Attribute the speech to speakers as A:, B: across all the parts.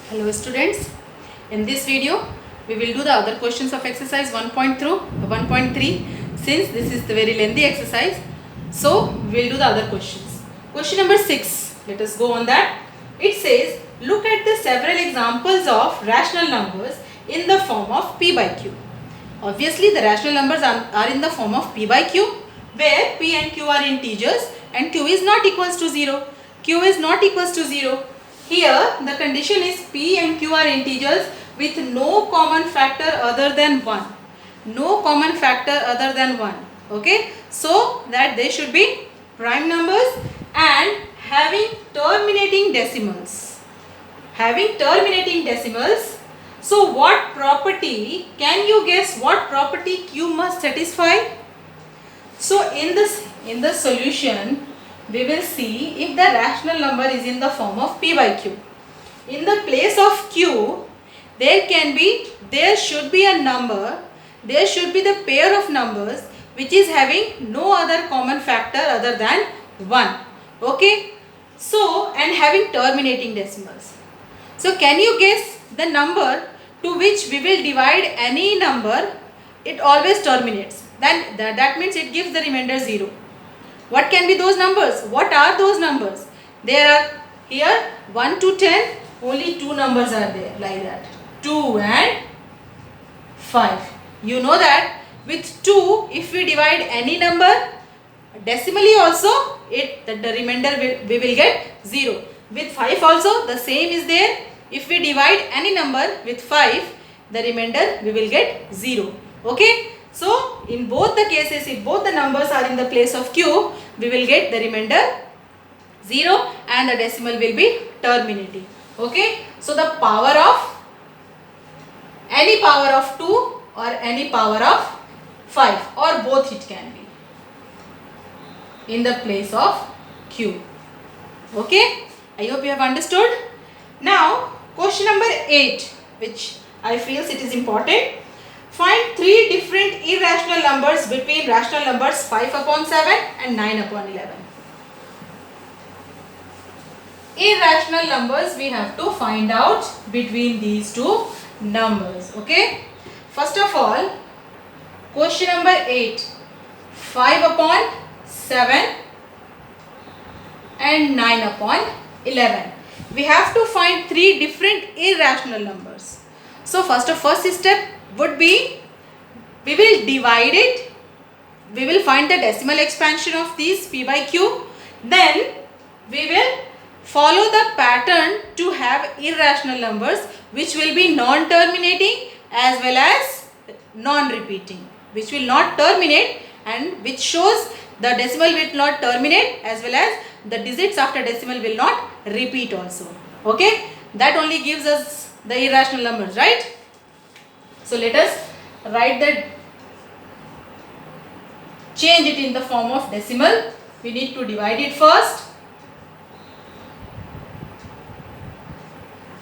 A: Hello students, in this video we will do the other questions of exercise 1.3. Since this is the very lengthy exercise, so we will do the other questions. Question number 6, let us go on that. It says, look at the several examples of rational numbers in the form of p by q. Obviously the rational numbers are in the form of p by q, where p and q are integers and q is not equals to 0. Q is not equals to 0. Here the condition is p and q are integers with no common factor other than 1. No common factor other than 1. Okay. So that they should be prime numbers and having terminating decimals. Having terminating decimals. So what property, can you guess what property q must satisfy? So in the solution, we will see if the rational number is in the form of p by q. In the place of q, there should be a number, there should be the pair of numbers which is having no other common factor other than 1. Okay. So, and having terminating decimals. So, can you guess the number to which we will divide any number? It always terminates. Then that means it gives the remainder 0. What can be those numbers? What are those numbers? There are here 1 to 10, only two numbers are there like that. 2 and 5. You know that with 2, if we divide any number decimally also, the remainder we will get 0. With 5 also the same is there. If we divide any number with 5, the remainder we will get 0. Okay. So, in both the cases, if both the numbers are in the place of q, we will get the remainder 0 and the decimal will be terminating. Okay. So, the power of any power of 2 or any power of 5 or both it can be in the place of q. Okay. I hope you have understood. Now, question number 8, which I feel it is important. Find three different irrational numbers between rational numbers 5 upon 7 and 9 upon 11. Irrational numbers we have to find out between these two numbers. Okay. First of all, question number 8. 5 upon 7 and 9 upon 11. We have to find three different irrational numbers. So, first step would be, we will divide it, we will find the decimal expansion of these p by q, then we will follow the pattern to have irrational numbers which will be non-terminating as well as non-repeating, which will not terminate and which shows the decimal will not terminate as well as the digits after decimal will not repeat also. Okay, that only gives us the irrational numbers, right? So let us write that, change it in the form of decimal. We need to divide it first.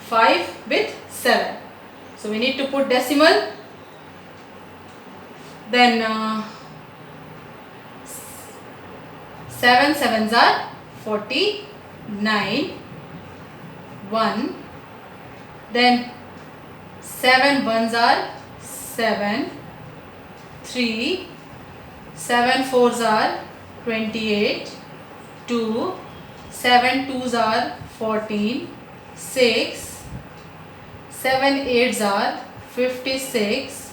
A: 5 with 7. So we need to put decimal. Then 7 sevens are 49. 1. Then 7 ones are 7. 3. 7 fours are 28. 2. 7 twos are 14. 6. 7 eights are 56.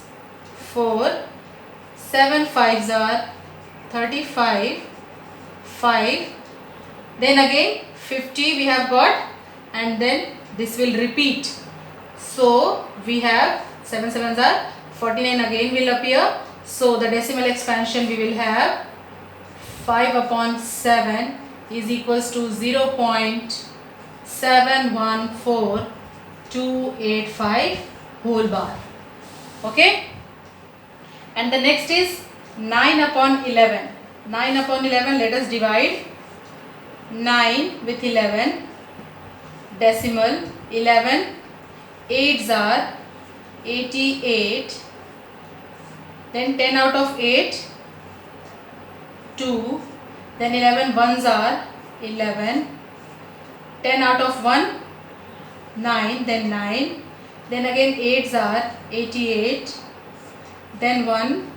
A: 4. 7 fives are 35. 5. Then again 50 we have got, and then this will repeat. So we have 7 sevens are 49 again will appear. So the decimal expansion we will have 5 upon 7 is equals to 0.714285 whole bar. Okay. And the next is 9 upon 11. 9 upon 11, let us divide 9 with 11. Decimal 11. 8s are 88. Then 10 out of 8, 2. Then 11 ones are 11. 10 out of 1, 9, then 9, then again 8s are 88, then 1,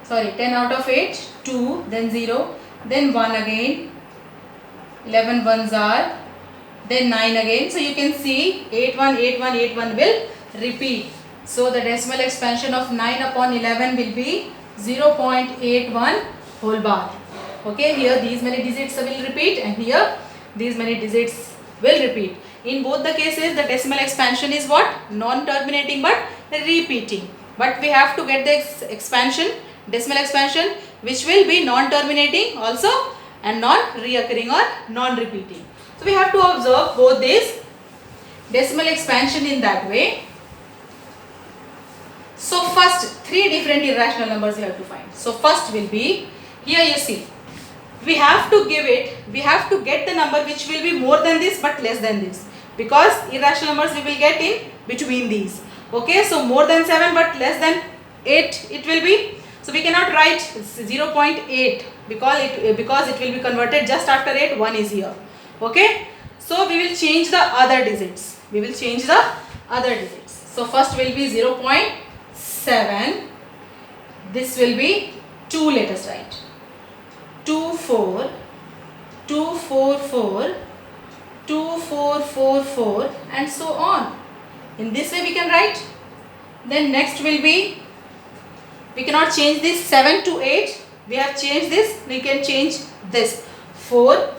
A: sorry, 10 out of 8, 2, then 0, then 1 again, 11 ones are, then 9 again. So you can see 81, 81, 81 will repeat. So the decimal expansion of 9 upon 11 will be 0.81 whole bar. Okay, here these many digits will repeat, and here these many digits will repeat. In both the cases, the decimal expansion is what? Non-terminating but repeating. But we have to get the expansion, decimal expansion, which will be non-terminating also and non-reoccurring or non-repeating. So we have to observe both these decimal expansion in that way. So first, three different irrational numbers you have to find. So first will be, here you see, we have to get the number which will be more than this but less than this, because irrational numbers we will get in between these. Okay, so more than 7 but less than 8 it will be. So we cannot write 0.8 because it will be converted just after 8, 1 is here. Okay, so we will change the other digits. So first will be 0.7. This will be 2, let us write. 2, 4, 2, 4, 4, 2, 4, 4, 4, and so on. In this way we can write. Then next will be, we cannot change this 7 to 8. We have changed this. We can change this 4,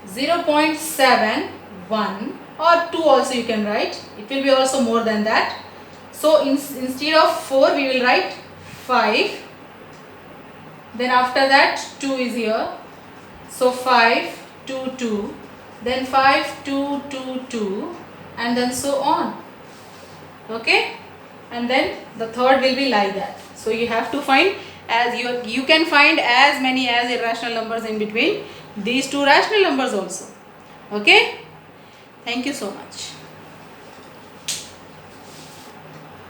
A: 0.71 or 2 also you can write. It will be also more than that. So instead of 4 we will write 5. Then after that 2 is here. So 5, 2, 2. Then 5, 2, 2, 2, and then so on. Okay, and then the third will be like that. So you have to find, as you can find as many as irrational numbers in between these two rational numbers also. Okay, thank you so much.